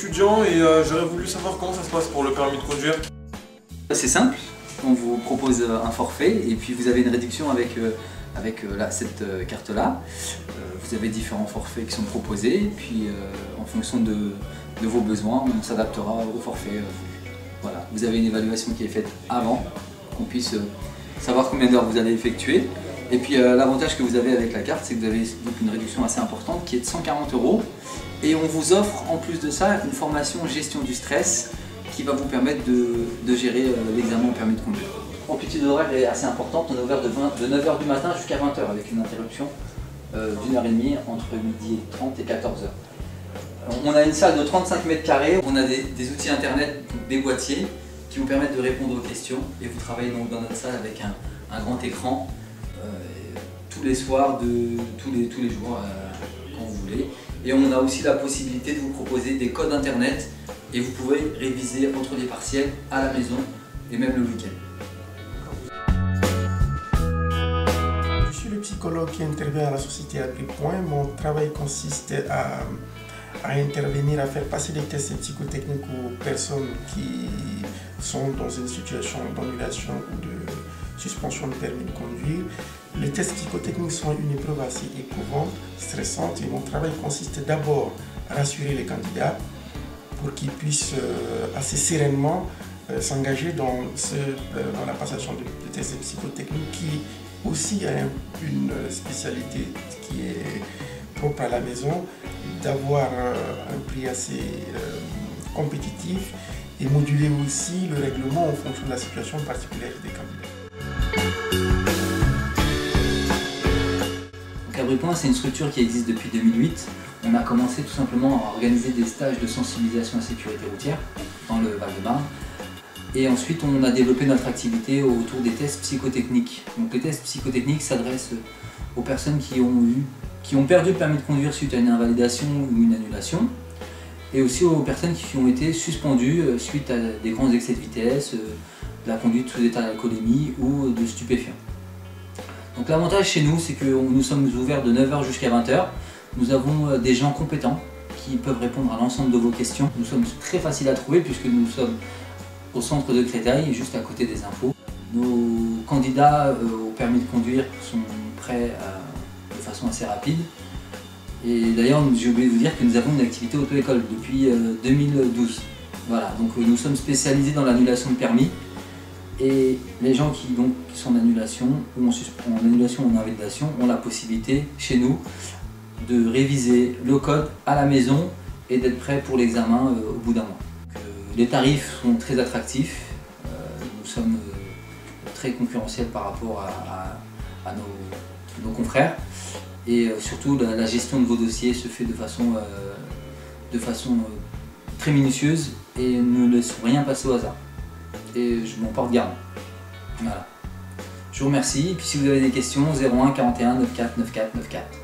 étudiant et j'aurais voulu savoir comment ça se passe pour le permis de conduire. C'est simple, on vous propose un forfait et puis vous avez une réduction avec cette carte-là. Vous avez différents forfaits qui sont proposés et puis en fonction de vos besoins, on s'adaptera au forfait. Voilà. Vous avez une évaluation qui est faite avant, qu'on puisse savoir combien d'heures vous allez effectuer. Et puis l'avantage que vous avez avec la carte, c'est que vous avez donc une réduction assez importante qui est de 140 €. Et on vous offre en plus de ça une formation gestion du stress qui va vous permettre de gérer l'examen au permis de conduire. L'amplitude horaire est assez importante, on est ouvert de 9 h du matin jusqu'à 20 h avec une interruption d'1h30 entre 12h30 et 14 h. On a une salle de 35 mètres carrés, on a des outils internet, des boîtiers qui vous permettent de répondre aux questions et vous travaillez donc dans notre salle avec un grand écran tous les soirs, tous les jours quand vous voulez. Et on a aussi la possibilité de vous proposer des codes internet et vous pouvez réviser entre les partiels à la maison et même le week-end. Je suis le psychologue qui intervient à la société AgriPoint. Mon travail consiste à intervenir, à faire passer des tests psychotechniques aux personnes qui sont dans une situation d'annulation ou de suspension de permis de conduire. Les tests psychotechniques sont une épreuve assez éprouvante, stressante, et mon travail consiste d'abord à rassurer les candidats pour qu'ils puissent assez sereinement s'engager dans la passation de tests psychotechniques qui aussi a une spécialité qui est propre à la maison, d'avoir un prix assez compétitif et moduler aussi le règlement en fonction de la situation particulière des candidats. AgriPoint, c'est une structure qui existe depuis 2008. On a commencé tout simplement à organiser des stages de sensibilisation à la sécurité routière dans le Val-de-Marne. Et ensuite, on a développé notre activité autour des tests psychotechniques. Donc, les tests psychotechniques s'adressent aux personnes qui ont perdu le permis de conduire suite à une invalidation ou une annulation, et aussi aux personnes qui ont été suspendues suite à des grands excès de vitesse, de la conduite sous état d'alcoolémie ou de stupéfiants. Donc l'avantage chez nous, c'est que nous sommes ouverts de 9 h jusqu'à 20 h. Nous avons des gens compétents qui peuvent répondre à l'ensemble de vos questions. Nous sommes très faciles à trouver puisque nous sommes au centre de Créteil, juste à côté des infos. Nos candidats au permis de conduire sont prêts de façon assez rapide. Et d'ailleurs, j'ai oublié de vous dire que nous avons une activité auto-école depuis 2012. Voilà, donc nous sommes spécialisés dans l'annulation de permis. Et les gens qui sont en annulation ou en annulation ou en invalidation ont la possibilité chez nous de réviser le code à la maison et d'être prêts pour l'examen au bout d'un mois. Les tarifs sont très attractifs, nous sommes très concurrentiels par rapport à nos confrères et surtout la gestion de vos dossiers se fait de façon très minutieuse et nous ne laissons rien passer au hasard. Et je m'en porte garde. Voilà. Je vous remercie. Et puis si vous avez des questions, 01 41 94 94 94.